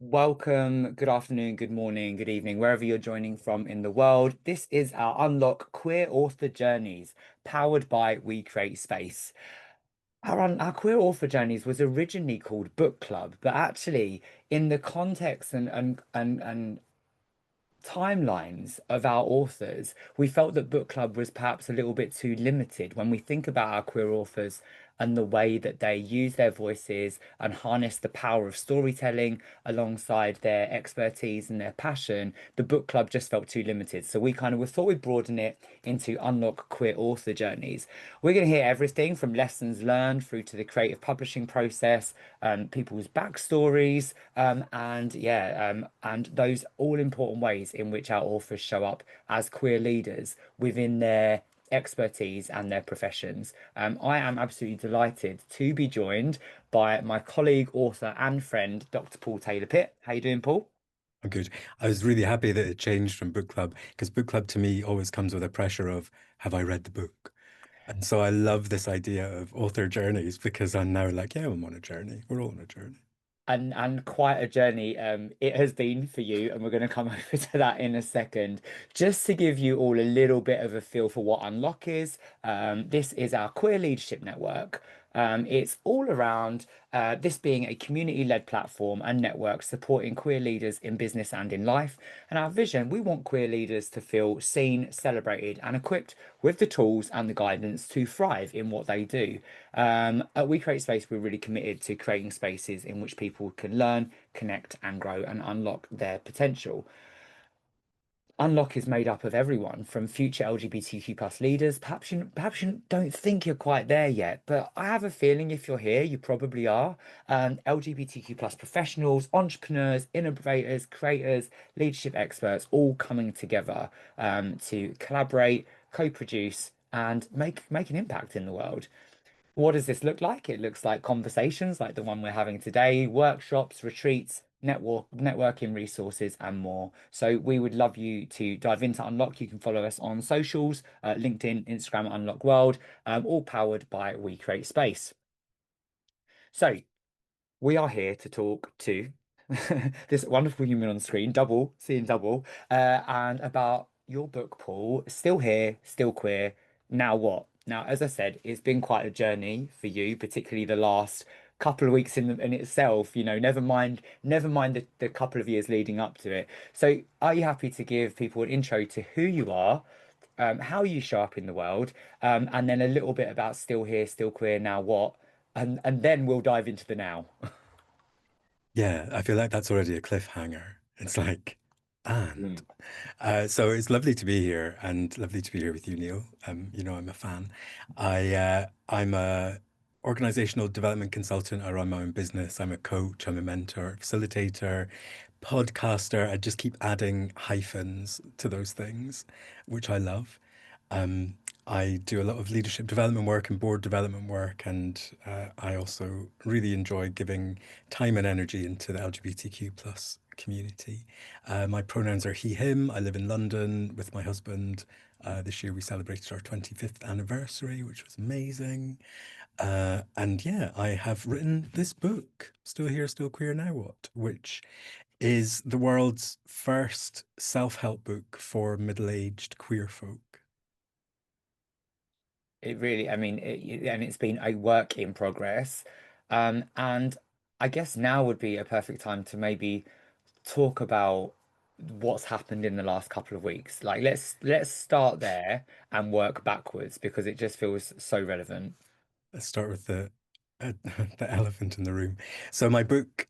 Welcome, good afternoon, good morning, good evening, wherever you're joining from in the world. This is our Unlock Queer Author Journeys, powered by We Create Space. Our Queer Author Journeys was originally called Book Club, but actually, in the context and timelines of our authors, we felt that book club was perhaps a little bit too limited when we think about our queer authors and the way that they use their voices and harness the power of storytelling alongside their expertise and their passion. The book club just felt too limited. So we thought we'd broaden it into Unlock Queer Author Journeys. We're going to hear everything from lessons learned through to the creative publishing process, people's backstories, and those all important ways in which our authors show up as queer leaders within their expertise and their professions. I am absolutely delighted to be joined by my colleague, author, and friend, Dr. Paul Taylor-Pitt. How you doing, Paul? I'm good. I was really happy that it changed from book club because book club to me always comes with a pressure of, have I read the book? And so I love this idea of author journeys because I'm now like, yeah, I'm on a journey. We're all on a journey. And quite a journey it has been for you, and we're going to come over to that in a second. Just to give you all a little bit of a feel for what Unlock is, this is our queer leadership network. It's all around this being a community-led platform and network supporting queer leaders in business and in life. And our vision, we want queer leaders to feel seen, celebrated, and equipped with the tools and the guidance to thrive in what they do. At We Create Space, we're really committed to creating spaces in which people can learn, connect, and grow and unlock their potential. Unlock is made up of everyone from future LGBTQ plus leaders. Perhaps you don't think you're quite there yet, but I have a feeling if you're here, you probably are. LGBTQ plus professionals, entrepreneurs, innovators, creators, leadership experts, all coming together to collaborate, co-produce, and make an impact in the world. What does this look like? It looks like conversations like the one we're having today, workshops, retreats, networking resources, and more. So we would love you to dive into Unlock. You can follow us on socials, LinkedIn, Instagram, Unlock World, all powered by We Create Space. So we are here to talk to this wonderful human on screen, double, seeing double, and about your book, Paul. Still here, still queer. Now what? Now, as I said, it's been quite a journey for you, particularly the last couple of weeks in itself. Never mind the couple of years leading up to it. So, are you happy to give people an intro to who you are, how you show up in the world, and then a little bit about still here, still queer. Now what? And then we'll dive into the now. Yeah, I feel like that's already a cliffhanger. It's like, and Mm. so it's lovely to be here and lovely to be here with you, Neil. I'm a fan. I'm a organizational development consultant. I run my own business. I'm a coach. I'm a mentor, facilitator, podcaster. I just keep adding hyphens to those things, which I love. Um, I do a lot of leadership development work and board development work, and I also really enjoy giving time and energy into the LGBTQ plus community. My pronouns are he, him. I live in London with my husband. This year we celebrated our 25th anniversary, which was amazing. And yeah, I have written this book, Still Here, Still Queer, Now What, which is the world's first self-help book for middle-aged queer folk. It really, I mean, and it's been a work in progress. And I guess now would be a perfect time to maybe talk about what's happened in the last couple of weeks. Like let's start there and work backwards because it just feels so relevant. Let's start with the the elephant in the room. So my book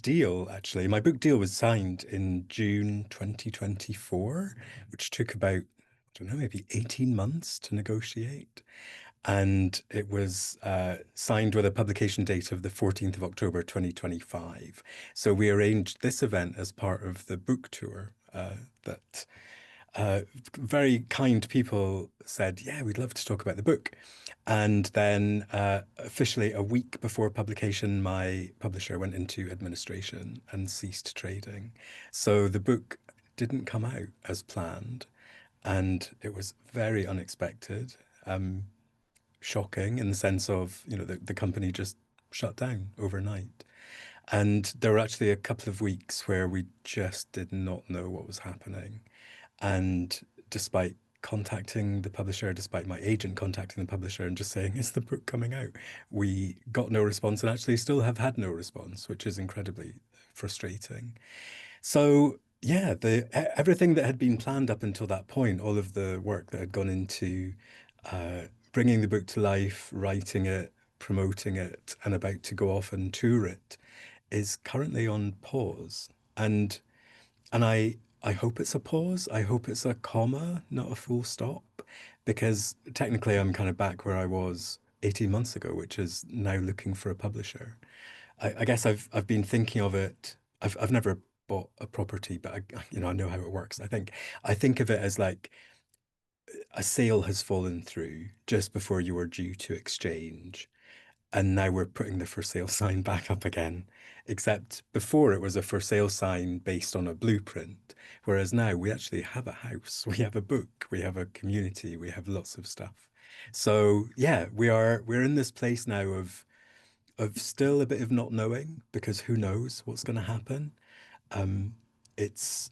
deal was signed in June 2024, which took about, I don't know, maybe 18 months to negotiate. And it was signed with a publication date of the 14th of October 2025. So we arranged this event as part of the book tour that very kind people said, yeah, we'd love to talk about the book. And then officially a week before publication, my publisher went into administration and ceased trading. So the book didn't come out as planned, and it was very unexpected, shocking in the sense of, the company just shut down overnight. And there were actually a couple of weeks where we just did not know what was happening. And despite contacting the publisher, despite my agent contacting the publisher and just saying, is the book coming out? We got no response and actually still have had no response, which is incredibly frustrating. So, yeah, everything that had been planned up until that point, all of the work that had gone into uh, bringing the book to life, writing it, promoting it, and about to go off and tour it, is currently on pause. And and I hope it's a pause. I hope it's a comma, not a full stop, because technically I'm kind of back where I was 18 months ago, which is now looking for a publisher. I guess I've been thinking of it. I've never bought a property, but I know how it works. I think of it as like a sale has fallen through just before you were due to exchange. And now we're putting the for sale sign back up again. Except before it was a for sale sign based on a blueprint, whereas now we actually have a house, we have a book, we have a community, we have lots of stuff. So yeah, we're in this place now of still a bit of not knowing because who knows what's going to happen. Um, it's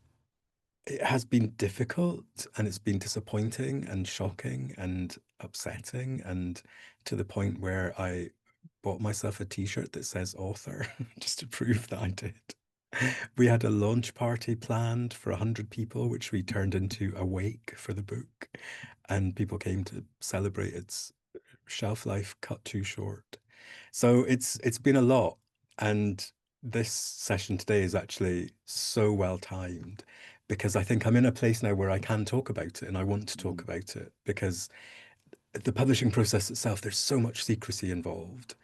it has been difficult and it's been disappointing and shocking and upsetting and to the point where I bought myself a t-shirt that says author just to prove that I did. We had a launch party planned for 100 people, which we turned into a wake for the book, and people came to celebrate its shelf life cut too short. So it's been a lot, and this session today is actually so well timed because I think I'm in a place now where I can talk about it and I want to talk Mm. about it because the publishing process itself, there's so much secrecy involved.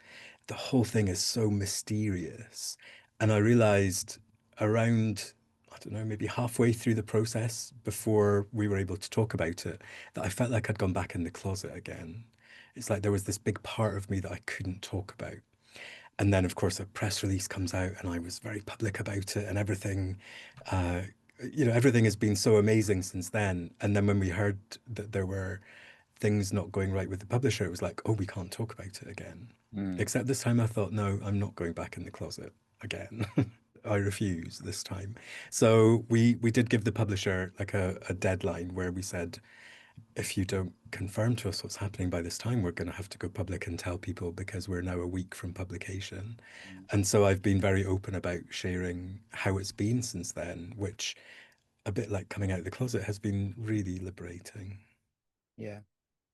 The whole thing is so mysterious. And I realized around, I don't know, maybe halfway through the process before we were able to talk about it, that I felt like I'd gone back in the closet again. It's like there was this big part of me that I couldn't talk about. And then, of course, a press release comes out, and I was very public about it, and everything, uh, everything has been so amazing since then. And then when we heard that there were things not going right with the publisher, it was like, oh, we can't talk about it again. Mm. Except this time I thought, no, I'm not going back in the closet again. I refuse this time. So we did give the publisher like a deadline where we said, if you don't confirm to us what's happening by this time, we're going to have to go public and tell people because we're now a week from publication. And so I've been very open about sharing how it's been since then, which a bit like coming out of the closet has been really liberating. Yeah.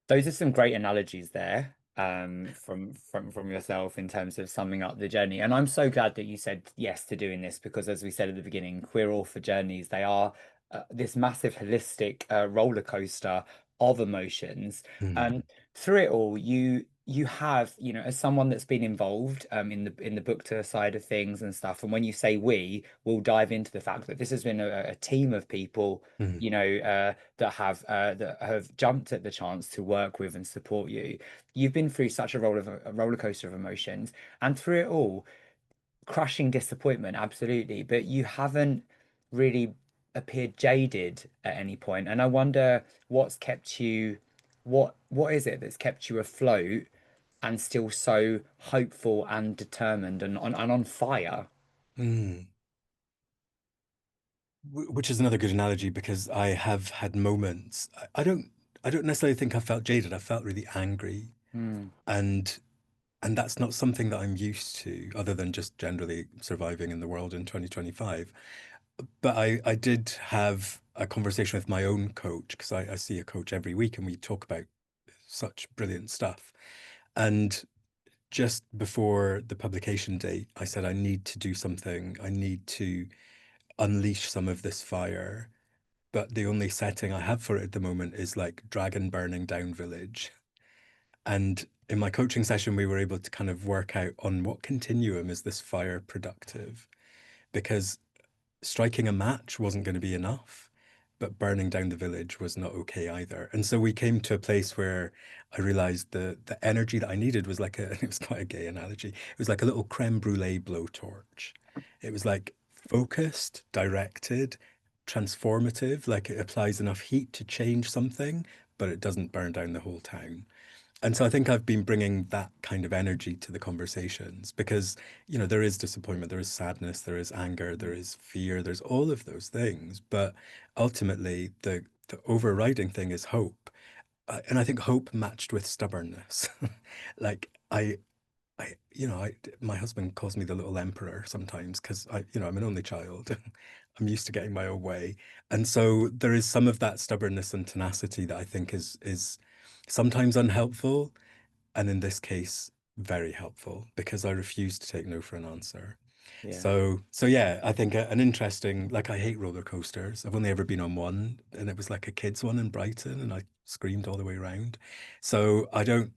Those are some great analogies there, from yourself in terms of summing up the journey. And I'm so glad that you said yes to doing this because, as we said at the beginning, queer author journeys, they are this massive holistic roller coaster of emotions. Mm, And through it all, you have, as someone that's been involved in the book tour side of things and stuff. And when you say we, we'll dive into the fact that this has been a team of people, mm, that have jumped at the chance to work with and support you. You've been through such a roller coaster of emotions, and through it all, crushing disappointment, absolutely. But you haven't really appeared jaded at any point. And I wonder what's kept you, what is it that's kept you afloat and still so hopeful and determined and on fire? mm. Which is another good analogy because I have had moments. I don't necessarily think I felt jaded. I felt really angry, Mm, and and that's not something that I'm used to, other than just generally surviving in the world in 2025. But I did have a conversation with my own coach because I see a coach every week and we talk about such brilliant stuff. And just before the publication date, I said, I need to do something. I need to unleash some of this fire. But the only setting I have for it at the moment is like dragon burning down village. And in my coaching session, we were able to kind of work out on what continuum is this fire productive? Because striking a match wasn't going to be enough, but burning down the village was not okay either. And so we came to a place where I realized the energy that I needed was like a, it was quite a gay analogy. It was like a little creme brulee blowtorch. It was like focused, directed, transformative, like it applies enough heat to change something, but it doesn't burn down the whole town. And so I think I've been bringing that kind of energy to the conversations because, there is disappointment, there is sadness, there is anger, there is fear, there's all of those things. But ultimately, the overriding thing is hope. And I think hope matched with stubbornness. Like my husband calls me the little emperor sometimes because I'm an only child. I'm used to getting my own way. And so there is some of that stubbornness and tenacity that I think is sometimes unhelpful, and in this case, very helpful because I refuse to take no for an answer. Yeah. So yeah, I think an interesting, like I hate roller coasters. I've only ever been on one, and it was like a kids one in Brighton, and I screamed all the way around. So I don't.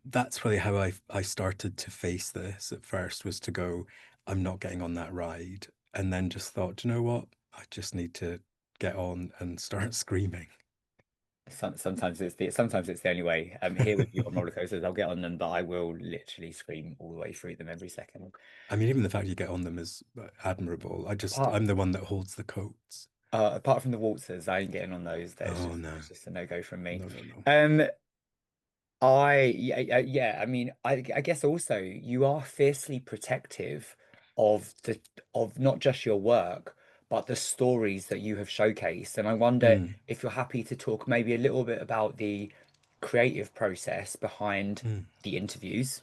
That's probably how I started to face this at first was to go, I'm not getting on that ride, and then just thought, you know what? I just need to get on and start screaming. Sometimes it's the only way. Here with you on roller coasters, I'll get on them, but I will literally scream all the way through them every second. I mean, even the fact you get on them is admirable. Apart I'm the one that holds the coats. apart from the waltzers, I ain't getting on those. Oh no, That's just a no go from me. no, no, no. Um, yeah. I mean, I guess also you are fiercely protective of the of not just your work, but the stories that you have showcased. And I wonder Mm, if you're happy to talk maybe a little bit about the creative process behind mm, the interviews,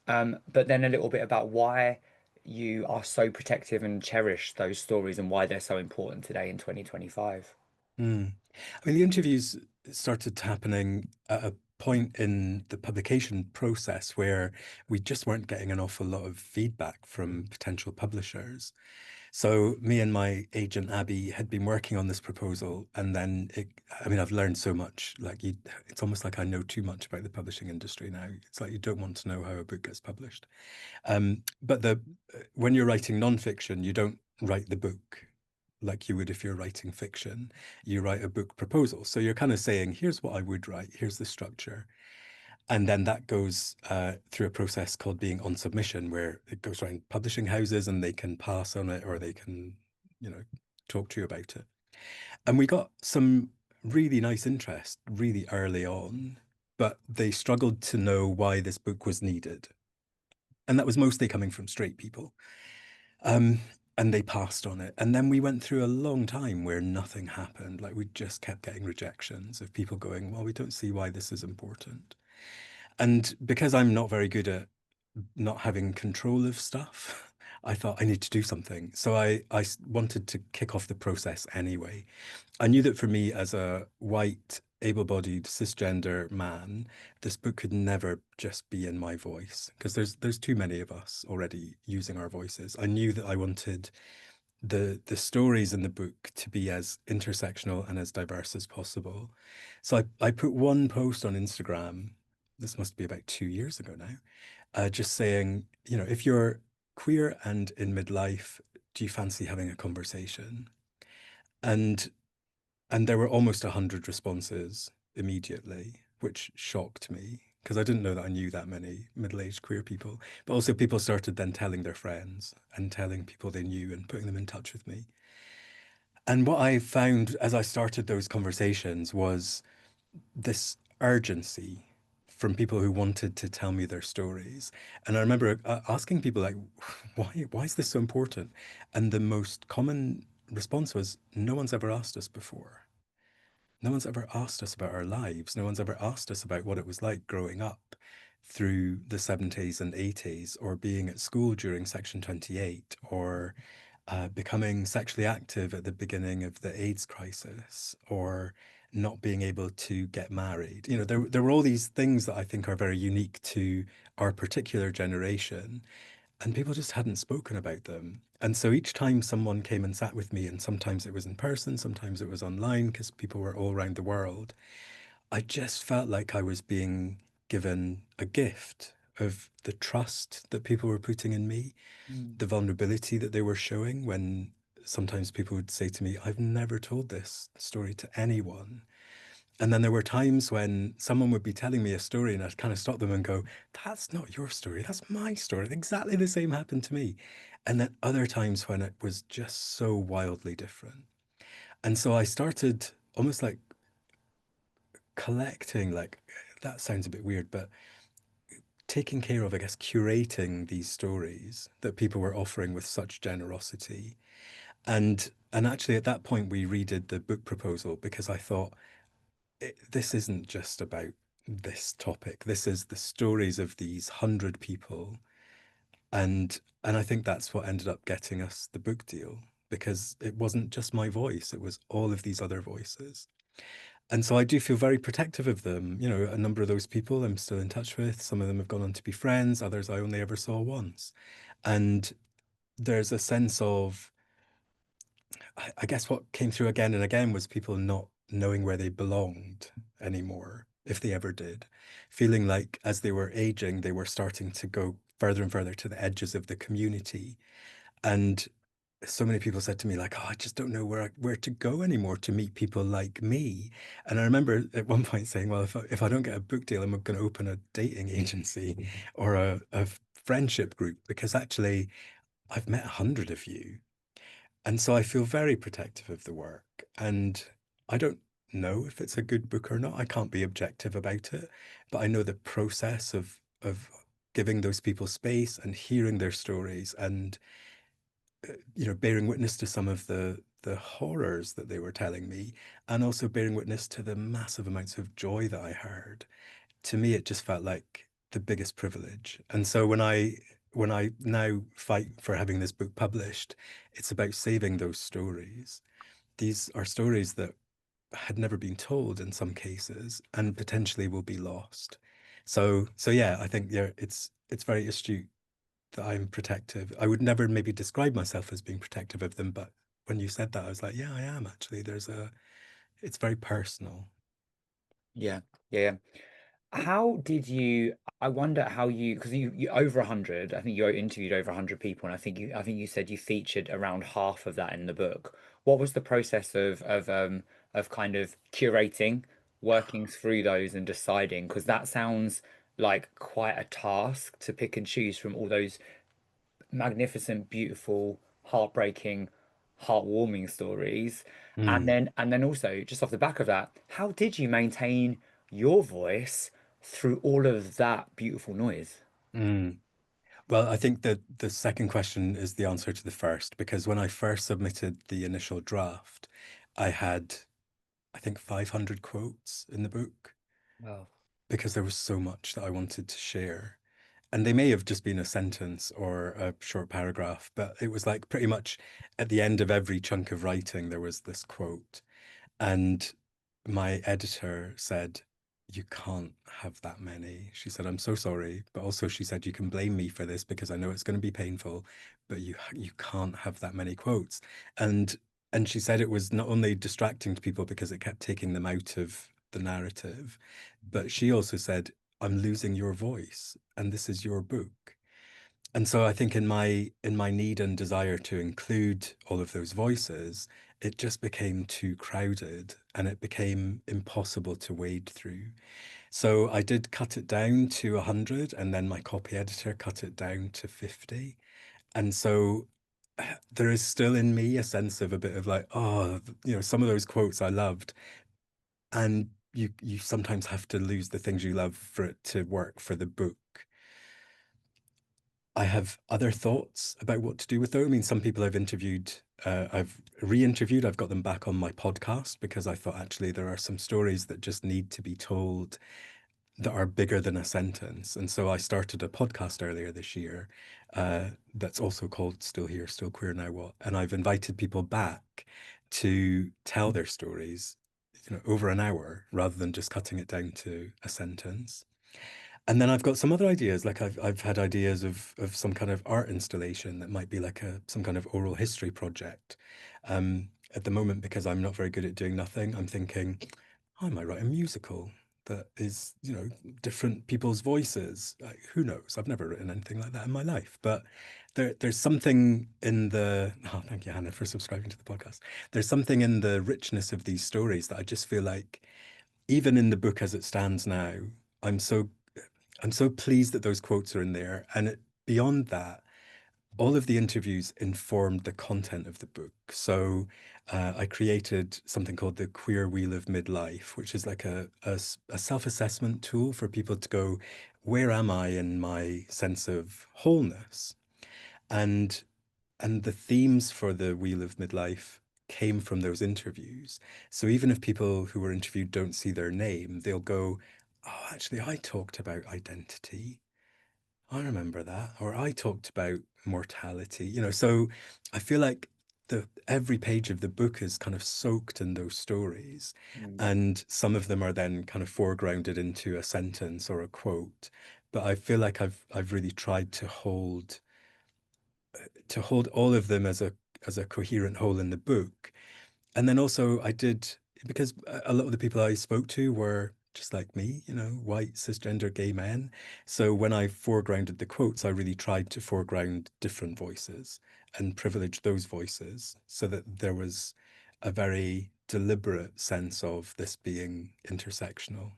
but then a little bit about why you are so protective and cherish those stories and why they're so important today in 2025. mm. I mean, the interviews started happening at a point in the publication process where we just weren't getting an awful lot of feedback from potential publishers. So me and my agent Abby had been working on this proposal, and then I mean, I've learned so much. It's almost like I know too much about the publishing industry now. It's like you don't want to know how a book gets published. But when you're writing nonfiction, you don't write the book like you would if you're writing fiction. You write a book proposal. So you're kind of saying, here's what I would write, here's the structure. And then that goes through a process called being on submission, where it goes around publishing houses and they can pass on it or they can, you know, talk to you about it. And we got some really nice interest really early on, but they struggled to know why this book was needed. And that was mostly coming from straight people. Um, and they passed on it. And then we went through a long time where nothing happened. Like we just kept getting rejections of people going, well, we don't see why this is important. And because I'm not very good at not having control of stuff, I thought I need to do something. So I wanted to kick off the process anyway. I knew that for me as a white, able-bodied, cisgender man, this book could never just be in my voice because there's too many of us already using our voices. I knew that I wanted the stories in the book to be as intersectional and as diverse as possible. So I put one post on Instagram, this must be about 2 years ago now, just saying, if you're queer and in midlife, do you fancy having a conversation? And and there were almost 100 responses immediately, which shocked me because I didn't know that I knew that many middle-aged queer people. But also people started then telling their friends and telling people they knew and putting them in touch with me. And what I found as I started those conversations was this urgency from people who wanted to tell me their stories. And I remember asking people like, why is this so important? And the most common response was, no one's ever asked us before. No one's ever asked us about our lives. No one's ever asked us about what it was like growing up through the 70s and 80s, or being at school during Section 28, or becoming sexually active at the beginning of the AIDS crisis, or not being able to get married. There were all these things that I think are very unique to our particular generation, and people just hadn't spoken about them. And so each time someone came and sat with me, and sometimes it was in person, sometimes it was online because people were all around the world, I just felt like I was being given a gift of the trust that people were putting in me, Mm. the vulnerability that they were showing when sometimes people would say to me, I've never told this story to anyone. And then there were times when someone would be telling me a story and I'd kind of stop them and go, that's not your story, that's my story. Exactly the same happened to me. And then other times when it was just so wildly different. And so I started almost like collecting, that sounds a bit weird, but taking care of, I guess, curating these stories that people were offering with such generosity. And actually at that point we redid the book proposal because I thought this isn't just about this topic. This is the stories of these 100 people. And I think that's what ended up getting us the book deal because it wasn't just my voice, it was all of these other voices. And so I do feel very protective of them. You know, a number of those people I'm still in touch with. Some of them have gone on to be friends, others I only ever saw once. And there's a sense of, I guess what came through again and again was people not knowing where they belonged anymore, if they ever did, feeling like as they were aging, they were starting to go further and further to the edges of the community. And so many people said to me like, oh, I just don't know where to go anymore to meet people like me. And I remember at one point saying, well, if I don't get a book deal, I'm going to open a dating agency or a friendship group because actually I've met 100 of you. And so I feel very protective of the work. And I don't know if it's a good book or not. I can't be objective about it, but I know the process of giving those people space and hearing their stories and bearing witness to some of the horrors that they were telling me, and also bearing witness to the massive amounts of joy that I heard. To me, it just felt like the biggest privilege. And so when I now fight for having this book published, it's about saving those stories. These are stories that had never been told in some cases and potentially will be lost. So yeah, I think yeah, it's very astute that I'm protective. I would never maybe describe myself as being protective of them, but when you said that, I was like, yeah, I am actually. It's very personal. Yeah, yeah, yeah. How did you? I wonder how you, because you over 100. I think you interviewed over 100 people, and I think you said you featured around half of that in the book. What was the process of kind of curating, working through those, and deciding? Because that sounds like quite a task to pick and choose from all those magnificent, beautiful, heartbreaking, heartwarming stories. And Mm, then also just off the back of that, how did you maintain your voice through all of that beautiful noise? mm. Well, I think that the second question is the answer to the first, because when I first submitted the initial draft, I had, I think, 500 quotes in the book Wow. because there was so much that I wanted to share. And they may have just been a sentence or a short paragraph, but it was like pretty much at the end of every chunk of writing, there was this quote. And my editor said, you can't have that many. She said, I'm so sorry. But also she said, you can blame me for this because I know it's going to be painful, but you can't have that many quotes. And and she said it was not only distracting to people because it kept taking them out of the narrative, but she also said, I'm losing your voice and this is your book. And so I think in my need and desire to include all of those voices, it just became too crowded and it became impossible to wade through. So I did cut it down to 100 and then my copy editor cut it down to 50. And so there is still in me a sense of a bit of like, oh, some of those quotes I loved. And you sometimes have to lose the things you love for it to work for the book. I have other thoughts about what to do with them. I mean, some people I've interviewed, I've re-interviewed, I've got them back on my podcast because I thought actually there are some stories that just need to be told that are bigger than a sentence. And so I started a podcast earlier this year that's also called Still Here, Still Queer Now What? And I've invited people back to tell their stories, over an hour rather than just cutting it down to a sentence. And then I've got some other ideas, like I've had ideas of some kind of art installation that might be like some kind of oral history project. At the moment, because I'm not very good at doing nothing, I'm thinking I might write a musical that is, different people's voices. Like, who knows? I've never written anything like that in my life, but there's something in the, oh, thank you, Hannah, for subscribing to the podcast. There's something in the richness of these stories that I just feel like, even in the book as it stands now, I'm so I'm so pleased that those quotes are in there. And beyond that, all of the interviews informed the content of the book. So I created something called the Queer Wheel of Midlife, which is like a self-assessment tool for people to go, where am I in my sense of wholeness? And the themes for the Wheel of Midlife came from those interviews. So even if people who were interviewed don't see their name, they'll go, oh, actually, I talked about identity. I remember that. Or I talked about mortality, so I feel like every page of the book is kind of soaked in those stories. Mm. And some of them are then kind of foregrounded into a sentence or a quote. But I feel like I've really tried to hold all of them as a coherent whole in the book. And then also I did, because a lot of the people I spoke to were just like me, white cisgender gay men. So when I foregrounded the quotes, I really tried to foreground different voices and privilege those voices so that there was a very deliberate sense of this being intersectional.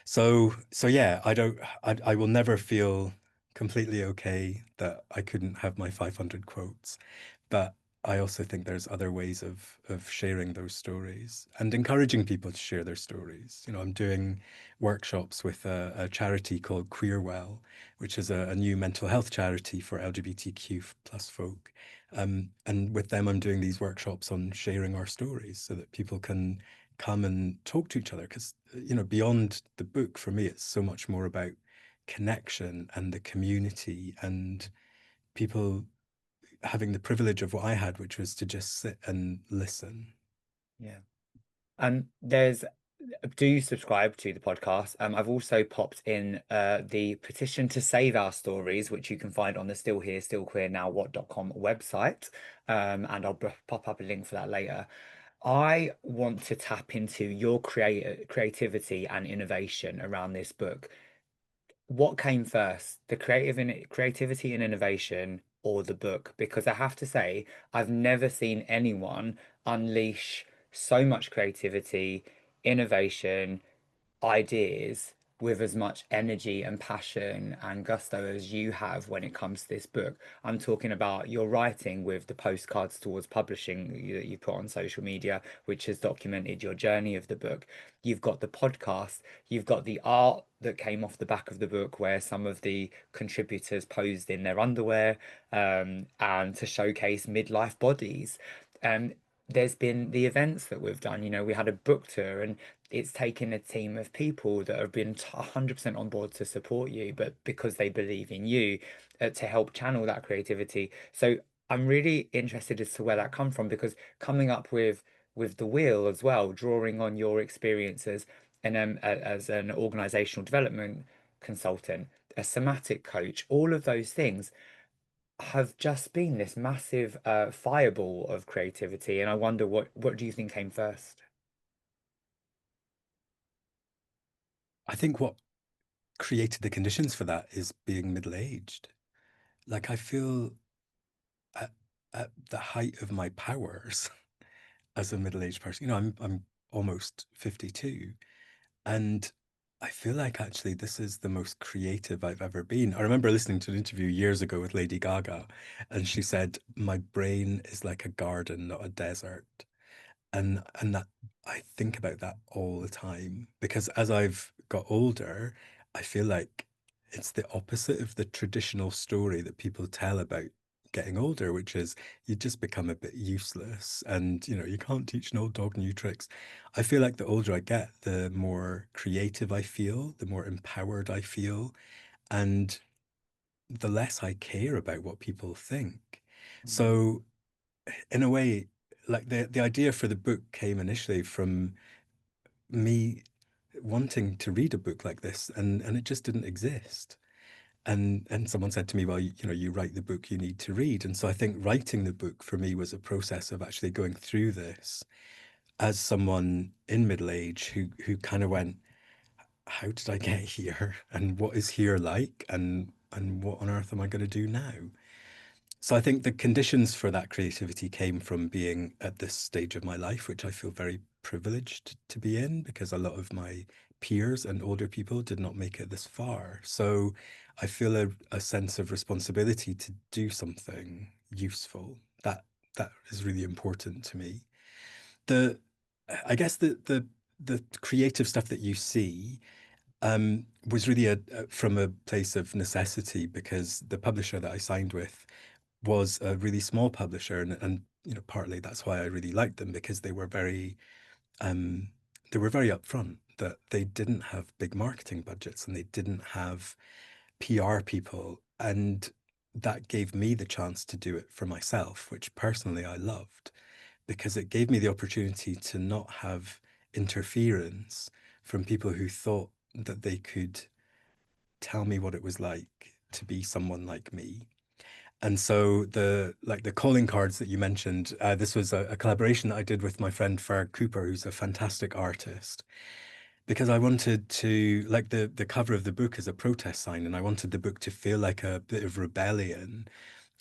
So yeah, I will never feel completely okay that I couldn't have my 500 quotes, but I also think there's other ways of sharing those stories and encouraging people to share their stories. I'm doing workshops with a charity called Queerwell, which is a new mental health charity for LGBTQ plus folk. And with them, I'm doing these workshops on sharing our stories so that people can come and talk to each other. Because, beyond the book, for me, it's so much more about connection and the community and people having the privilege of what I had, which was to just sit and listen. Yeah. There's do you subscribe to the podcast? I've also popped in the petition to save our stories, which you can find on the Still Here, Still Queer Now What.com website. And I'll pop up a link for that later. I want to tap into your creativity and innovation around this book. What came first, the creativity and innovation or the book? Because I have to say, I've never seen anyone unleash so much creativity, innovation, ideas with as much energy and passion and gusto as you have when it comes to this book. I'm talking about your writing with the postcards towards publishing that you put on social media, which has documented your journey of the book. You've got the podcast, you've got the art that came off the back of the book where some of the contributors posed in their underwear and to showcase midlife bodies. Um, there's been the events that we've done. We had a book tour, and it's taken a team of people that have been 100% on board to support you, but because they believe in you, to help channel that creativity. So I'm really interested as to where that come from, because coming up with the wheel as well, drawing on your experiences and as an organizational development consultant, a somatic coach, all of those things have just been this massive fireball of creativity. And I wonder what do you think came first? I think what created the conditions for that is being middle-aged. Like I feel at, at the height of my powers as a middle-aged person. I'm almost 52, and I feel like actually this is the most creative I've ever been. I remember listening to an interview years ago with Lady Gaga, and she said, "My brain is like a garden, not a desert." And that I think about that all the time because as I've got older, I feel like it's the opposite of the traditional story that people tell about getting older, which is you just become a bit useless and you can't teach an old dog new tricks. I feel like the older I get, the more creative I feel, the more empowered I feel, and the less I care about what people think. Mm. So in a way, like the idea for the book came initially from me wanting to read a book like this, and it just didn't exist. And someone said to me, well, you write the book you need to read. And so I think writing the book for me was a process of actually going through this as someone in middle age who kind of went, how did I get here? And what is here like? And what on earth am I going to do now? So I think the conditions for that creativity came from being at this stage of my life, which I feel very privileged to be in because a lot of my peers and older people did not make it this far. So I feel a sense of responsibility to do something useful. That is really important to me. The I guess the creative stuff that you see was really from a place of necessity because the publisher that I signed with was a really small publisher, and you know partly that's why I really liked them because um, they were very upfront that they didn't have big marketing budgets and they didn't have PR people, and that gave me the chance to do it for myself, which personally I loved because it gave me the opportunity to not have interference from people who thought that they could tell me what it was like to be someone like me. And so the calling cards that you mentioned, this was a collaboration that I did with my friend Ferg Cooper, who's a fantastic artist, because I wanted to like the cover of the book is a protest sign, and I wanted the book to feel like a bit of rebellion.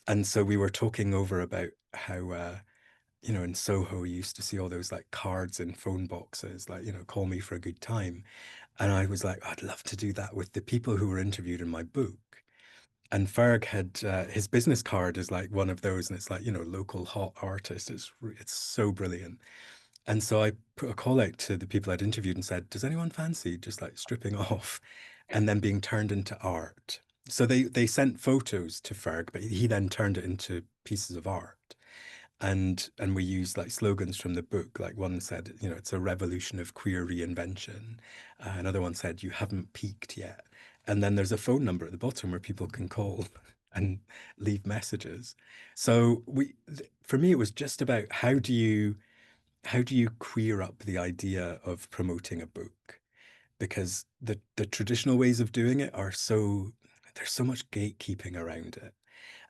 And so we were talking over about how you know in Soho we used to see all those like cards in phone boxes, like you know, call me for a good time. And I was like, I'd love to do that with the people who were interviewed in my book. And Ferg had his business card is like one of those, and it's like you know local hot artist. It's so brilliant. And so I put a call out to the people I'd interviewed and said, "Does anyone fancy just like stripping off and then being turned into art?" So they sent photos to Ferg, but he then turned it into pieces of art. And we used like slogans from the book. Like one said, you know, it's a revolution of queer reinvention. Another one said, you haven't peaked yet. And then there's a phone number at the bottom where people can call and leave messages. So for me, it was just about how do you queer up the idea of promoting a book? Because the traditional ways of doing it are there's so much gatekeeping around it.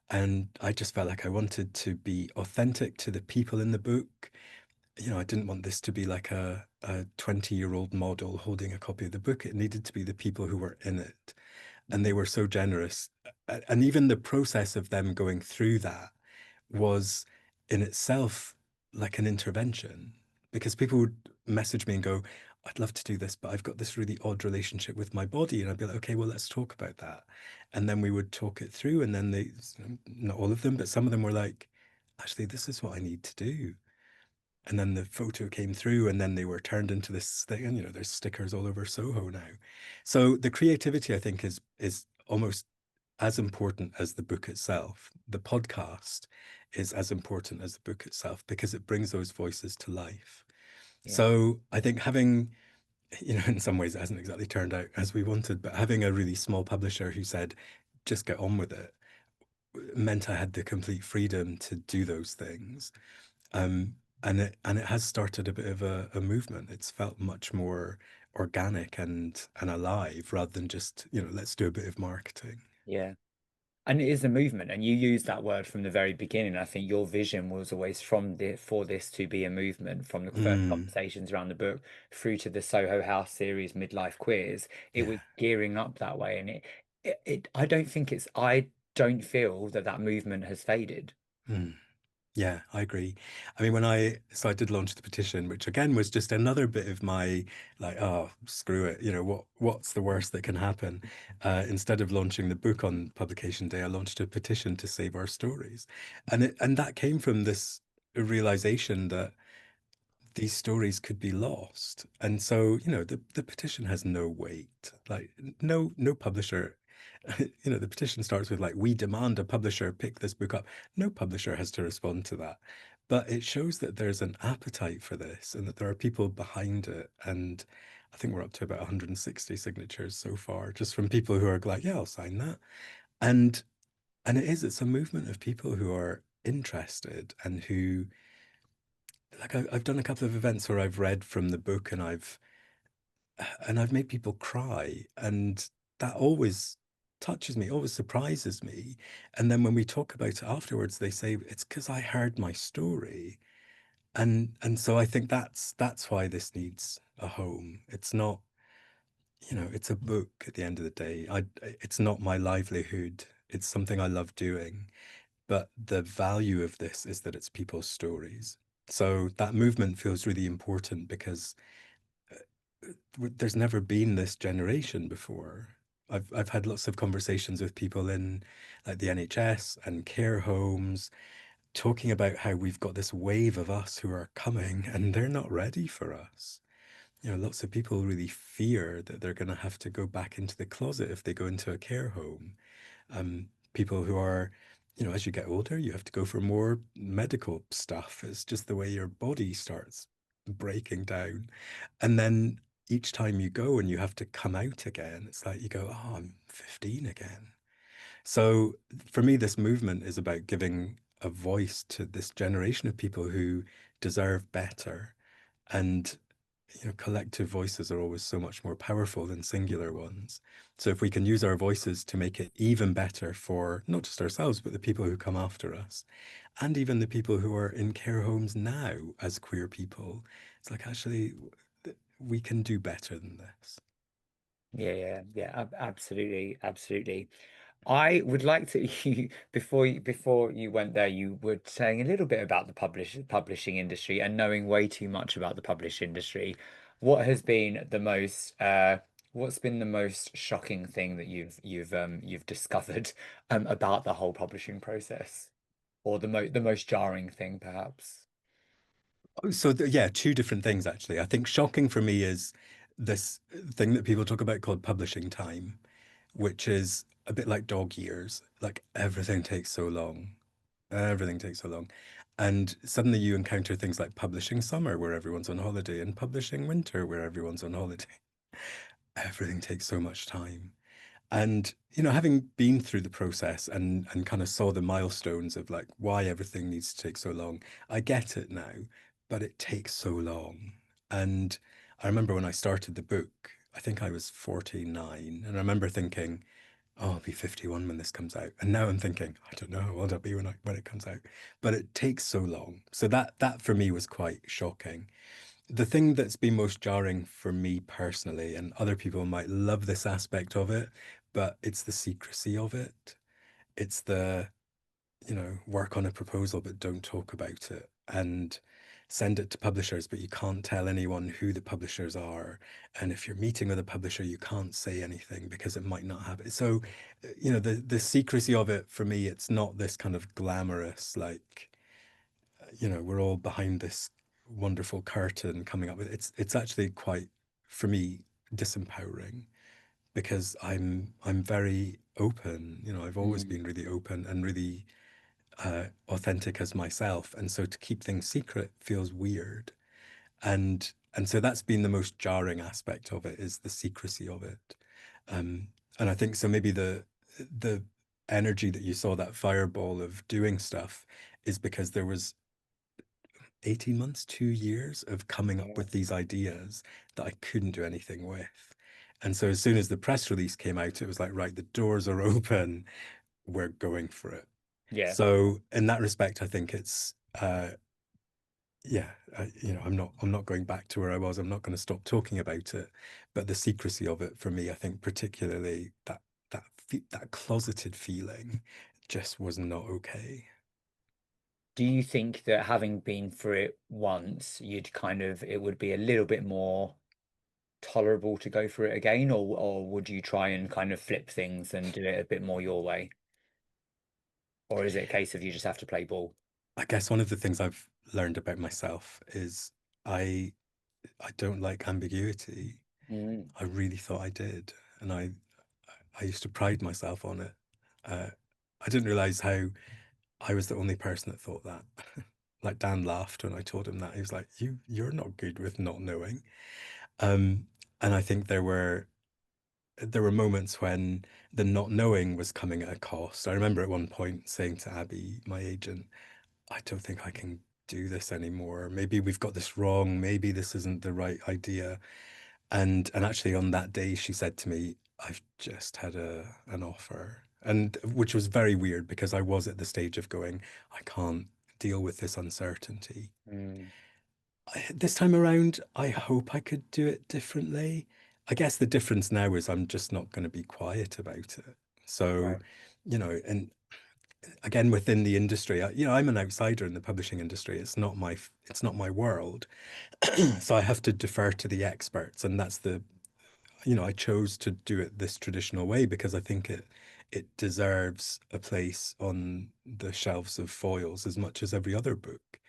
And I just felt like I wanted to be authentic to the people in the book. You know, I didn't want this to be like a 20-year-old model holding a copy of the book. It needed to be the people who were in it. And they were so generous. And even the process of them going through that was in itself like an intervention because people would message me and go, I'd love to do this, but I've got this really odd relationship with my body. And I'd be like, okay, well, let's talk about that. And then we would talk it through. And then they, not all of them, but some of them were like, actually, this is what I need to do. And then the photo came through, and then they were turned into this thing. And, you know, there's stickers all over Soho now. So the creativity, I think, is almost as important as the book itself. The podcast is as important as the book itself because it brings those voices to life. Yeah. So I think having, you know, in some ways it hasn't exactly turned out as we wanted, but having a really small publisher who said, just get on with it, meant I had the complete freedom to do those things. And it has started a bit of a movement. It's felt much more organic and alive rather than just, you know, let's do a bit of marketing. Yeah. And it is a movement, and you used that word from the very beginning. I think your vision was always for this to be a movement, from the first Mm, conversations around the book through to the Soho House series, Midlife Queers. It yeah. was gearing up that way, and I don't think I don't feel that that movement has faded. Mm. Yeah, I agree. I mean, so I did launch the petition, which again was just another bit of my like, oh, screw it. You know, what's the worst that can happen? Instead of launching the book on publication day, I launched a petition to save our stories. And that came from this realization that these stories could be lost. And so, you know, the petition has no weight. Like no publisher, you know, the petition starts with like, we demand a publisher pick this book up. No publisher has to respond to that. But it shows that there's an appetite for this and that there are people behind it. And I think we're up to about 160 signatures so far, just from people who are like, yeah, I'll sign that. And it's a movement of people who are interested and who like I've done a couple of events where I've read from the book and I've made people cry, and that always touches me, always surprises me. And then when we talk about it afterwards, they say it's because I heard my story, and so I think that's why this needs a home. It's not, you know, it's a book at the end of the day. It's not my livelihood. It's something I love doing, but the value of this is that it's people's stories. So that movement feels really important because there's never been this generation before. I've had lots of conversations with people in like the NHS and care homes talking about how we've got this wave of us who are coming and they're not ready for us. You know, lots of people really fear that they're going to have to go back into the closet if they go into a care home. People who are, you know, as you get older, you have to go for more medical stuff. It's just the way your body starts breaking down. And then each time you go and you have to come out again, it's like you go, oh, I'm 15 again. So for me, this movement is about giving a voice to this generation of people who deserve better. And you know, collective voices are always so much more powerful than singular ones. So if we can use our voices to make it even better for not just ourselves, but the people who come after us, and even the people who are in care homes now as queer people, it's like actually we can do better than this. Absolutely, absolutely. I would like to you before you went there, you were saying a little bit about the publishing industry and knowing way too much about the publish industry. What has been the most what's been the most shocking thing that you've discovered about the whole publishing process? Or the most jarring thing perhaps? Oh, so yeah, two different things actually. I think shocking for me is this thing that people talk about called publishing time, which is a bit like dog years. Like everything takes so long. Everything takes so long. And suddenly you encounter things like publishing summer where everyone's on holiday and publishing winter where everyone's on holiday. Everything takes so much time. And, you know, having been through the process and kind of saw the milestones of like why everything needs to take so long, I get it now, but it takes so long. And I remember when I started the book, I think I was 49, and I remember thinking, oh, I'll be 51 when this comes out. And now I'm thinking, I don't know how old I'll be when it comes out. But it takes so long. So that for me was quite shocking. The thing that's been most jarring for me personally, and other people might love this aspect of it, but it's the secrecy of it. It's the, you know, work on a proposal, but don't talk about it. And send it to publishers, but you can't tell anyone who the publishers are. And if you're meeting with a publisher, you can't say anything because it might not have it. So, you know, the secrecy of it for me, it's not this kind of glamorous, like, you know, we're all behind this wonderful curtain coming up with it's actually quite, for me, disempowering because I'm very open. You know, I've always Mm, been really open and really authentic as myself, and so to keep things secret feels weird. And so that's been the most jarring aspect of it is the secrecy of it. Um, and I think so maybe the energy that you saw, that fireball of doing stuff, is because there was 18 months, 2 years of coming up yeah. with these ideas that I couldn't do anything with. And so as soon as the press release came out, it was like, right, the doors are open, we're going for it. Yeah. So in that respect, I think it's yeah, you know, I'm not going back to where I was. I'm not going to stop talking about it, but the secrecy of it for me, I think particularly that closeted feeling just was not okay. Do you think that having been through it once, it would be a little bit more tolerable to go through it again, or would you try and kind of flip things and do it a bit more your way? Or is it a case of you just have to play ball? I guess one of the things I've learned about myself is I I don't like ambiguity. Mm, I really thought I did, and I used to pride myself on it. Uh, I didn't realize how I was the only person that thought that. Like Dan laughed when I told him that. He was like, you're not good with not knowing." Um, and I think there were moments when the not knowing was coming at a cost. I remember at one point saying to Abby, my agent, I don't think I can do this anymore. Maybe we've got this wrong. Maybe this isn't the right idea. And actually on that day she said to me, I've just had a an offer. And which was very weird because I was at the stage of going, I can't deal with this uncertainty. mm, This time around, I hope I could do it differently. I guess the difference now is I'm just not going to be quiet about it. So, right. you know, and again, within the industry, I'm an outsider in the publishing industry. It's not my world. So I have to defer to the experts, and I chose to do it this traditional way because I think it deserves a place on the shelves of foils as much as every other book.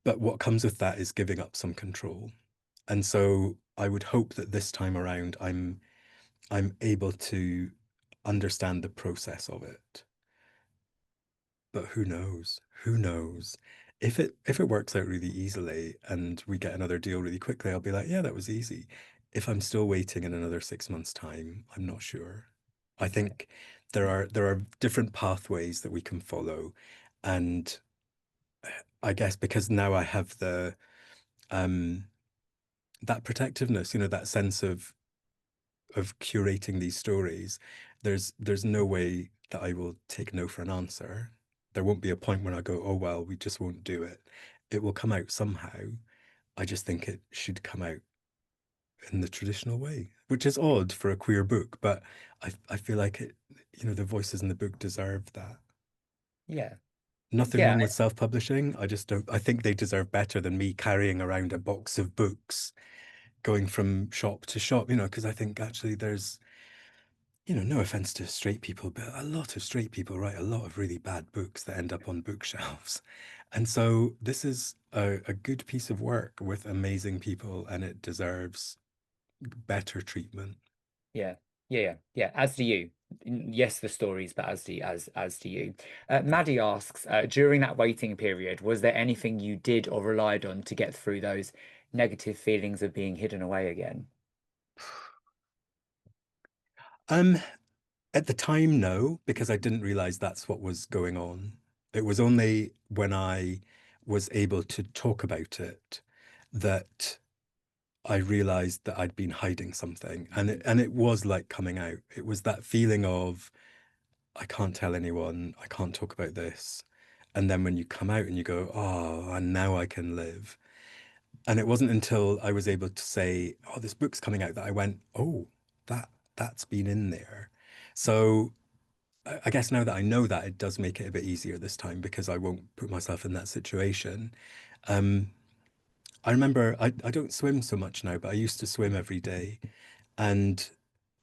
But what comes with that is giving up some control. And so I would hope that this time around I'm able to understand the process of it. But who knows? Who knows? If it works out really easily and we get another deal really quickly, I'll be like, yeah, that was easy. If I'm still waiting in another 6 months' time, I'm not sure. I Yeah. think there are different pathways that we can follow. And I guess because now I have the um that protectiveness, that sense of curating these stories, there's no way that I will take no for an answer. There won't be a point when I go, oh well, we just won't do it. It will come out somehow. I just think it should come out in the traditional way, which is odd for a queer book, but I feel like the voices in the book deserve that. Yeah. Nothing Yeah. wrong with self-publishing. I just don't, I think they deserve better than me carrying around a box of books going from shop to shop, because I think actually there's no offense to straight people, but a lot of straight people write a lot of really bad books that end up on bookshelves. And so this is a good piece of work with amazing people, and it deserves better treatment. Yeah, yeah. As do you. Yes, the stories, but as do you. Maddie asks, during that waiting period, was there anything you did or relied on to get through those negative feelings of being hidden away again? Um, at the time, no, because I didn't realize that's what was going on. It was only when I was able to talk about it that I realized that I'd been hiding something. And it was like coming out. It was that feeling of I can't tell anyone, I can't talk about this. And then when you come out and you go, oh, and now I can live. And it wasn't until I was able to say, oh, this book's coming out that I went, oh, that that's been in there. So I guess now that I know that, it does make it a bit easier this time because I won't put myself in that situation. Um, I remember I don't swim so much now, but I used to swim every day. And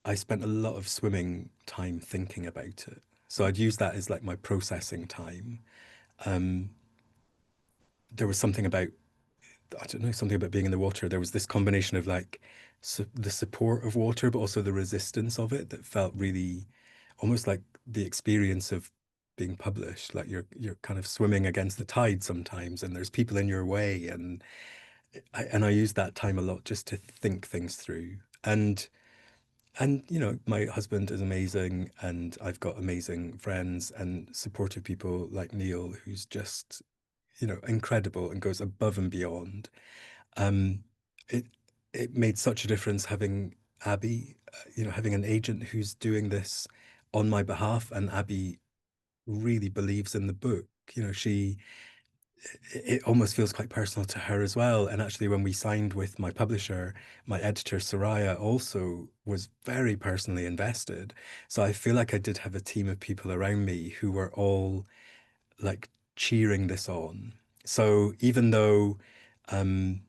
I spent a lot of swimming time thinking about it. So I'd use that as like my processing time. Um, there was something about, I don't know, something about being in the water. There was this combination of like the support of water, but also the resistance of it that felt really almost like the experience of being published. Like you're kind of swimming against the tide sometimes, and there's people in your way, and I use that time a lot just to think things through. And my husband is amazing, and I've got amazing friends and supportive people like Neil, who's just, incredible and goes above and beyond. Um, it it made such a difference having Abby, having an agent who's doing this on my behalf, and Abby really believes in the book. It almost feels quite personal to her as well. And actually, when we signed with my publisher, my editor, Soraya, also was very personally invested. So I feel like I did have a team of people around me who were all like cheering this on. So even though, um,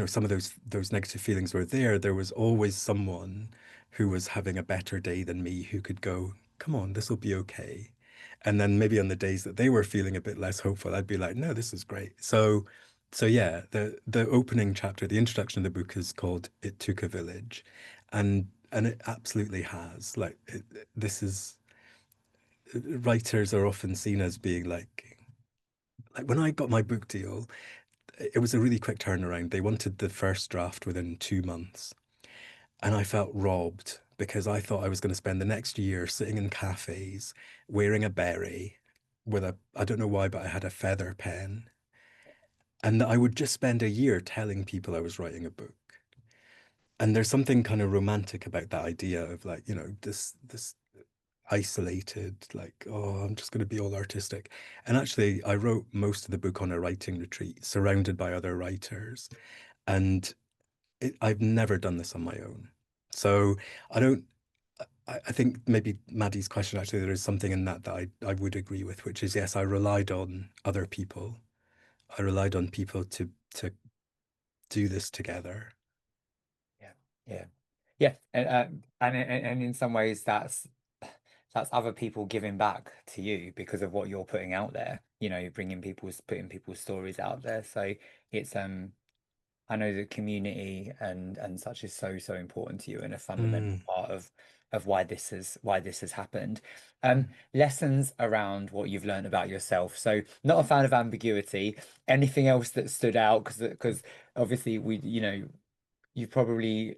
some of those negative feelings were there, there was always someone who was having a better day than me who could go, come on, this will be okay. And then maybe on the days that they were feeling a bit less hopeful, I'd be like, no, this is great. So yeah, the opening chapter, the introduction of the book is called It Took a Village. And it absolutely has. Like this is writers are often seen as being like when I got my book deal, it was a really quick turnaround. They wanted the first draft within 2 months. And I felt robbed because I thought I was going to spend the next year sitting in cafes, wearing a beret with I don't know why, but I had a feather pen. And that I would just spend a year telling people I was writing a book. And there's something kind of romantic about that idea of like, this isolated, like, oh, I'm just going to be all artistic. And actually, I wrote most of the book on a writing retreat, surrounded by other writers. And I've never done this on my own. So I don't. I think maybe Maddie's question, actually, there is something in that that I would agree with, which is yes, I relied on other people. I relied on people to do this together. Yeah, yeah, yeah, and in some ways that's other people giving back to you because of what you're putting out there. You know, putting people's stories out there. So it's I know the community and such is so important to you and a fundamental Mm, part of why this has happened. Lessons around what you've learned about yourself. So not a fan of ambiguity. Anything else that stood out? Because obviously you've probably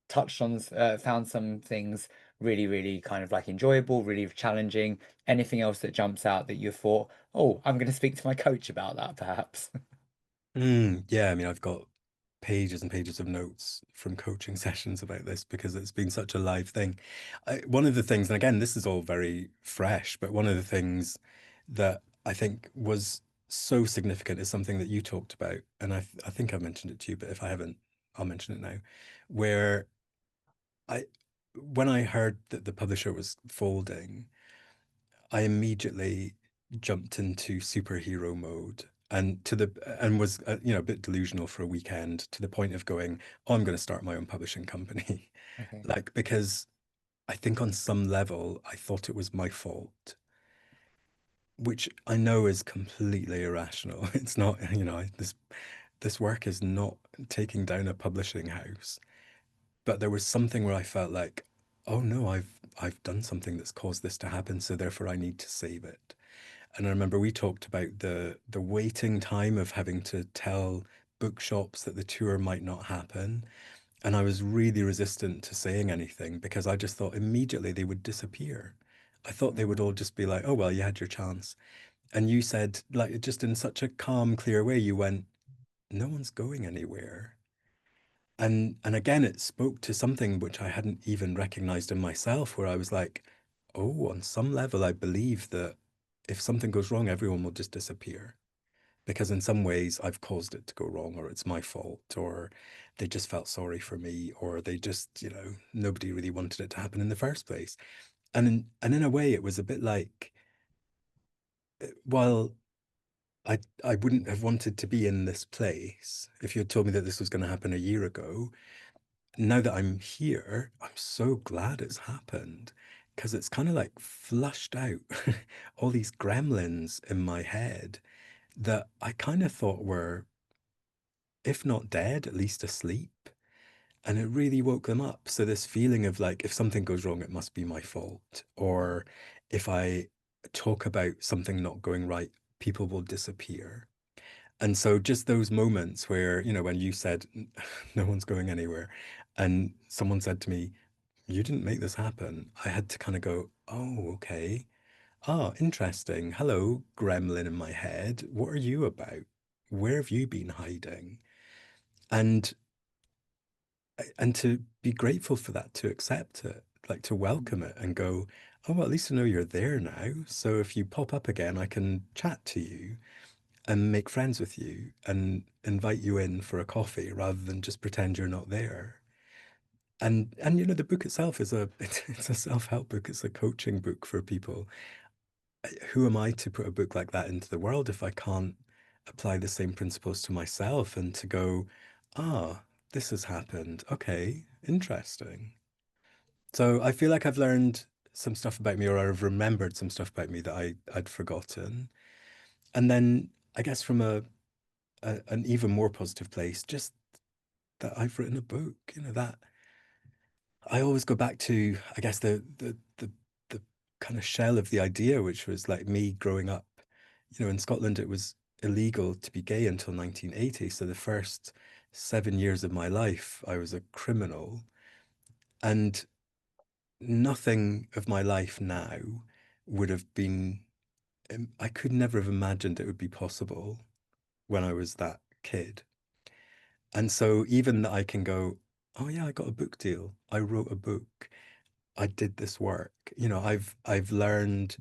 touched on found some things really kind of like enjoyable, really challenging. Anything else that jumps out that you thought, oh, I'm going to speak to my coach about that, perhaps? yeah, I mean, I've got pages and pages of notes from coaching sessions about this because it's been such a live thing. One of the things, and again, this is all very fresh, but one of the things that I think was so significant is something that you talked about, and I think I mentioned it to you, but if I haven't, I'll mention it now, where I when I heard that the publisher was folding, I immediately jumped into superhero mode and was a bit delusional for a weekend to the point of going, oh, I'm going to start my own publishing company. Okay. Like because I think on some level I thought it was my fault, which I know is completely irrational. It's not, this work is not taking down a publishing house, but there was something where I felt like, oh no, I've done something that's caused this to happen, so therefore I need to save it. And I remember we talked about the waiting time of having to tell bookshops that the tour might not happen. And I was really resistant to saying anything because I just thought immediately they would disappear. I thought they would all Mm, just be like, oh, well, you had your chance. And you said, like, just in such a calm, clear way, you went, no one's going anywhere. And again, it spoke to something which I hadn't even recognized in myself, where I was like, oh, on some level, I believe that if something goes wrong, everyone will just disappear. Because in some ways, I've caused it to go wrong, or it's my fault, or they just felt sorry for me, or they just, nobody really wanted it to happen in the first place. And in a way, it was a bit like, while I wouldn't have wanted to be in this place if you had told me that this was going to happen a year ago. Now that I'm here, I'm so glad it's happened because it's kind of like flushed out all these gremlins in my head that I kind of thought were, if not dead, at least asleep. And it really woke them up. So this feeling of like, if something goes wrong, it must be my fault. Or if I talk about something not going right, people will disappear. And so just those moments where, when you said no one's going anywhere, and someone said to me, you didn't make this happen, I had to kind of go, oh, okay. Ah, interesting. Hello, gremlin in my head. What are you about? Where have you been hiding? And and to be grateful for that, to accept it, like to welcome mm, it and go, oh, well, at least I know you're there now. So if you pop up again, I can chat to you and make friends with you and invite you in for a coffee rather than just pretend you're not there. And the book itself is it's a self-help book. It's a coaching book for people. Who am I to put a book like that into the world if I can't apply the same principles to myself and to go, ah, this has happened. Okay, interesting. So I feel like I've learned some stuff about me, or I've remembered some stuff about me that I'd forgotten. And then I guess from an even more positive place, just that I've written a book, that I always go back to, I guess, the kind of shell of the idea, which was like me growing up. In Scotland, it was illegal to be gay until 1980. So the first 7 years of my life, I was a criminal. And nothing of my life now would have been, I could never have imagined it would be possible when I was that kid. And so even that I can go, oh yeah, I got a book deal. I wrote a book. I did this work. I've learned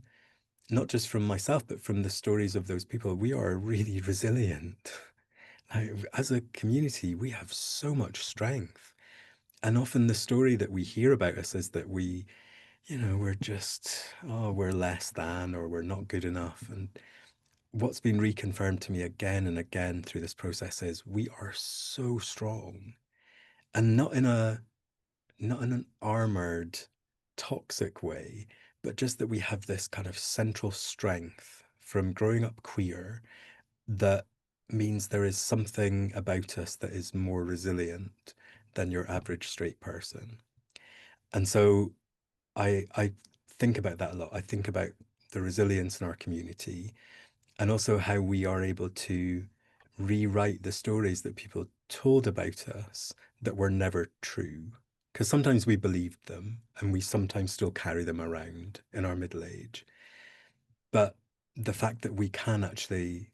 not just from myself, but from the stories of those people. We are really resilient. As a community, we have so much strength. And often the story that we hear about us is that we we're just, oh, we're less than, or we're not good enough. And what's been reconfirmed to me again and again through this process is we are so strong, and not in an armored, toxic way, but just that we have this kind of central strength from growing up queer that means there is something about us that is more resilient than your average straight person. And so I think about that a lot. I think about the resilience in our community and also how we are able to rewrite the stories that people told about us that were never true. Because sometimes we believed them and we sometimes still carry them around in our middle age. But the fact that we can actually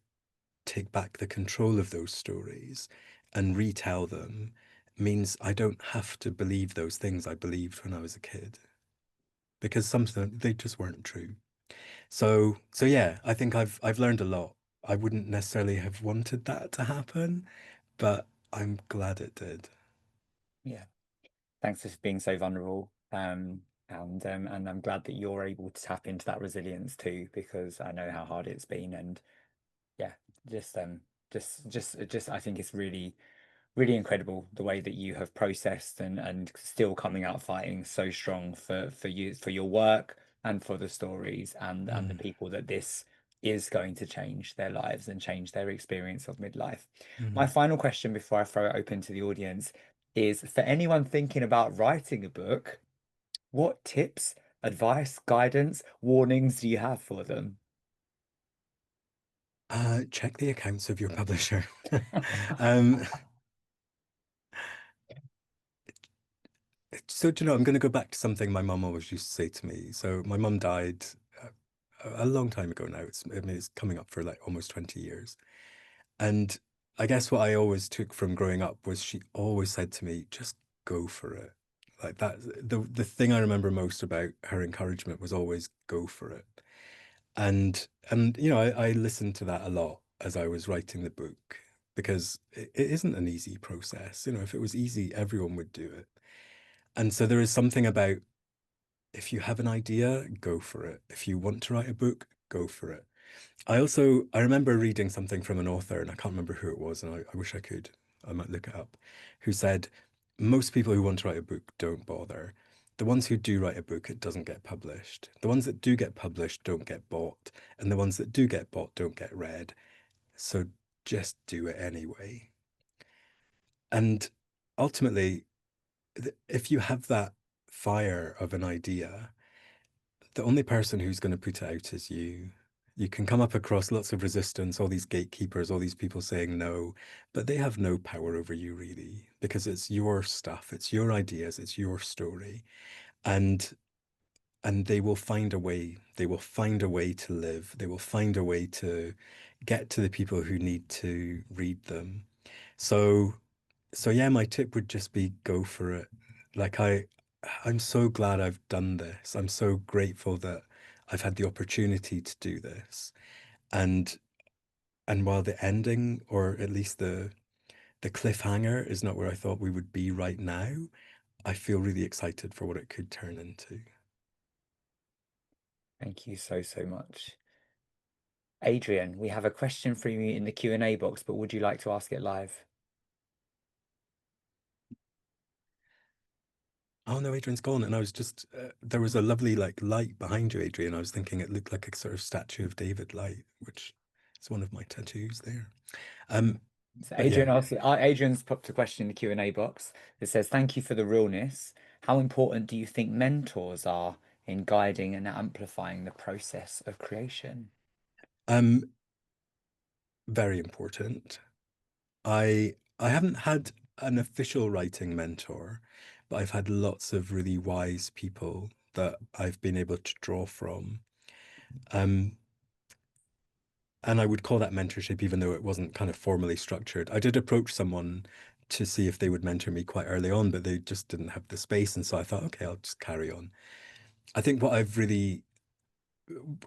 take back the control of those stories and retell them means I don't have to believe those things I believed when I was a kid because some of them they just weren't true. So yeah, I think I've learned a lot. I wouldn't necessarily have wanted that to happen, but I'm glad it did. Yeah. Thanks for being so vulnerable. And I'm glad that you're able to tap into that resilience too, because I know how hard it's been. And yeah, just I think it's really incredible the way that you have processed and still coming out fighting so strong for you, for your work and for the stories and the Mm, people that this is going to change their lives and change their experience of midlife. My mm. final question before I throw it open to the audience is for anyone thinking about writing a book, what tips, advice, guidance, warnings do you have for them? Check the accounts of your publisher. Um, so, do you know, I'm going to go back to something my mum always used to say to me. So, my mum died uh, a long time ago now. I mean, it's coming up for like almost 20 years. And I guess what I always took from growing up was she always said to me, just go for it. Like that, the thing I remember most about her encouragement was always go for it. And I listened to that a lot as I was writing the book because it isn't an easy process. If it was easy, everyone would do it. And so there is something about if you have an idea, go for it. If you want to write a book, go for it. I remember reading something from an author, and I can't remember who it was, and I wish I could. I might look it up. Who said most people who want to write a book don't bother. The ones who do write a book, it doesn't get published. The ones that do get published don't get bought, and the ones that do get bought don't get read. So just do it anyway. And ultimately, if you have that fire of an idea, the only person who's going to put it out is you. You can come up across lots of resistance, all these gatekeepers, all these people saying no, but they have no power over you really because it's your stuff, it's your ideas, it's your story. And they will find a way. They will find a way to live. They will find a way to get to the people who need to read them. So so yeah, my tip would just be go for it. Like I'm so glad I've done this. I'm so grateful that I've had the opportunity to do this. And while the ending, or at least the cliffhanger, is not where I thought we would be right now, I feel really excited for what it could turn into. Thank you so much. Adrian, we have a question for you in the Q&A box, but would you like to ask it live? Oh no, Adrian's gone. And I was just there was a lovely like light behind you, Adrian. I was thinking it looked like a sort of statue of David light, which is one of my tattoos there. Um, So but yeah. Adrian's popped a question in the Q&A box that says, thank you for the realness. How important do you think mentors are in guiding and amplifying the process of creation? Um, Very important. I haven't had an official writing mentor, but I've had lots of really wise people that I've been able to draw from. Um, and I would call that mentorship, even though it wasn't kind of formally structured. I did approach someone to see if they would mentor me quite early on, but they just didn't have the space. And so I thought, okay, I'll just carry on. I think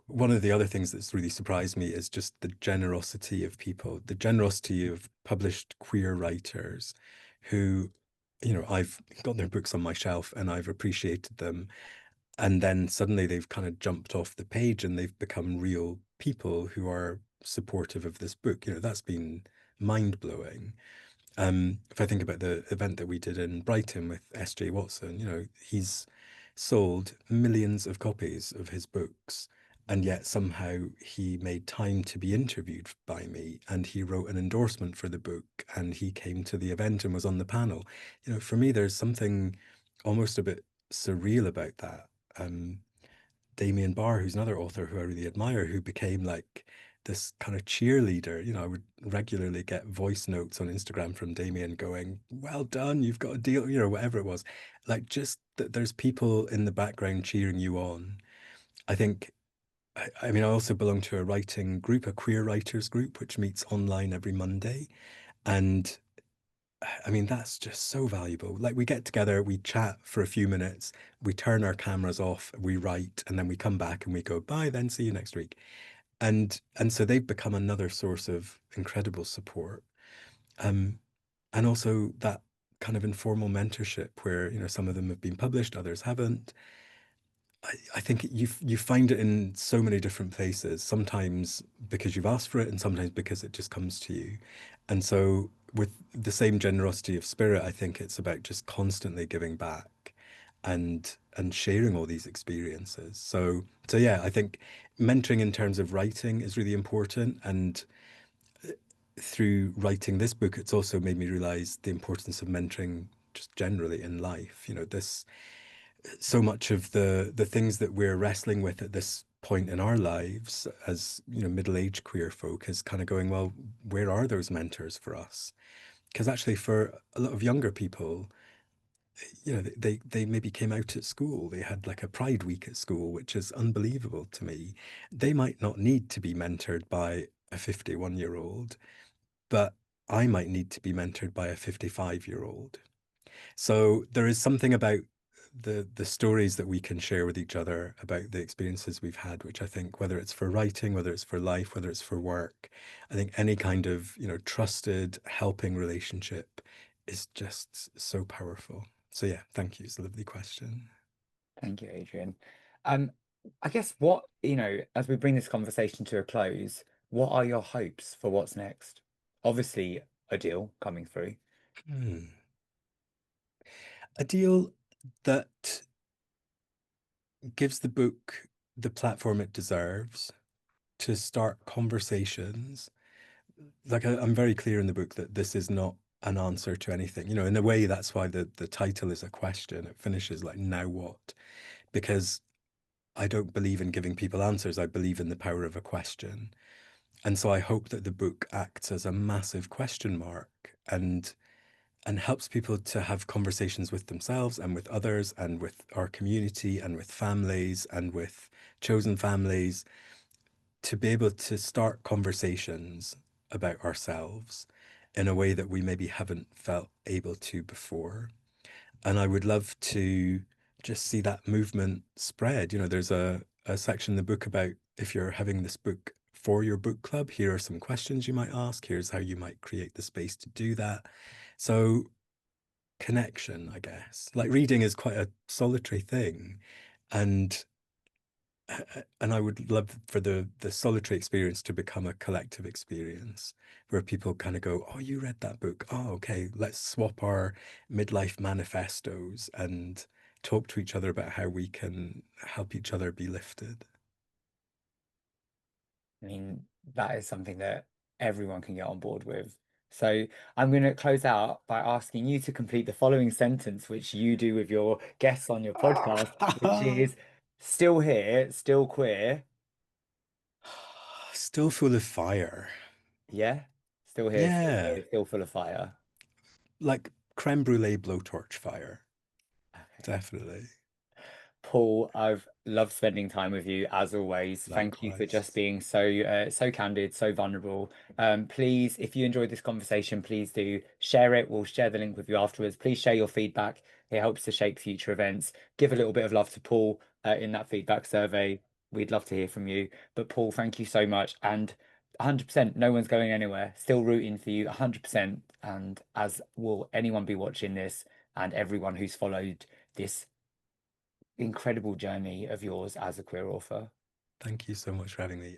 one of the other things that's really surprised me is just the generosity of people, the generosity of published queer writers who, I've got their books on my shelf and I've appreciated them. And then suddenly they've kind of jumped off the page and they've become real people who are supportive of this book. That's been mind blowing. If I think about the event that we did in Brighton with S.J. Watson, he's sold millions of copies of his books, and yet somehow he made time to be interviewed by me, and he wrote an endorsement for the book, and he came to the event and was on the panel. For me, there's something almost a bit surreal about that. Um, Damien Barr, who's another author who I really admire, who became like this kind of cheerleader. I would regularly get voice notes on Instagram from Damien going, "Well done, you've got a deal," whatever it was. Like just that there's people in the background cheering you on. I think, I mean, I also belong to a writing group, a queer writers group, which meets online every Monday. And I mean, that's just so valuable. Like we get together, we chat for a few minutes, we turn our cameras off, we write, and then we come back and we go, bye, then see you next week. And so they've become another source of incredible support. Um, and also that kind of informal mentorship where, some of them have been published, others haven't. I think you find it in so many different places, sometimes because you've asked for it and sometimes because it just comes to you. And so with the same generosity of spirit, I think it's about just constantly giving back and sharing all these experiences. So yeah, I think mentoring in terms of writing is really important. And through writing this book, it's also made me realize the importance of mentoring just generally in life. This so much of the things that we're wrestling with at this point in our lives as middle-aged queer folk is kind of going, well, where are those mentors for us? Because actually for a lot of younger people, they maybe came out at school, they had like a pride week at school, which is unbelievable to me. They might not need to be mentored by a 51-year-old, but I might need to be mentored by a 55-year-old. So there is something about the stories that we can share with each other about the experiences we've had, which I think, whether it's for writing, whether it's for life, whether it's for work, I think any kind of, trusted helping relationship is just so powerful. So yeah, thank you. It's a lovely question. Thank you, Adrian. Um, I guess as we bring this conversation to a close, what are your hopes for what's next? Obviously, a deal coming through. Hmm. A deal that gives the book the platform it deserves to start conversations. Like I'm very clear in the book that this is not an answer to anything. In a way, that's why the title is a question. It finishes like, now what? Because I don't believe in giving people answers. I believe in the power of a question. And so I hope that the book acts as a massive question mark and helps people to have conversations with themselves and with others and with our community and with families and with chosen families to be able to start conversations about ourselves in a way that we maybe haven't felt able to before. And I would love to just see that movement spread. There's a section in the book about if you're having this book for your book club, here are some questions you might ask. Here's how you might create the space to do that. So, connection, I guess. Like reading is quite a solitary thing. And and I would love for the solitary experience to become a collective experience where people kind of go, "Oh, you read that book? Oh, okay, let's swap our midlife manifestos and talk to each other about how we can help each other be lifted." I mean, that is something that everyone can get on board with. So I'm going to close out by asking you to complete the following sentence, which you do with your guests on your podcast, which is still here, still queer. Still full of fire. Yeah, still here, still Yeah, queer, still full of fire. like creme brulee blowtorch fire. Okay. Definitely. Paul, I've loved spending time with you as always. Thank you for just Likewise. being so candid, so vulnerable. Please, if you enjoyed this conversation, please do share it. We'll share the link with you afterwards. Please share your feedback. It helps to shape future events. Give a little bit of love to Paul in that feedback survey. We'd love to hear from you. But Paul, thank you so much. And 100%, no one's going anywhere. Still rooting for you 100%. And as will anyone be watching this and everyone who's followed this incredible journey of yours as a queer author. Thank you so much for having me.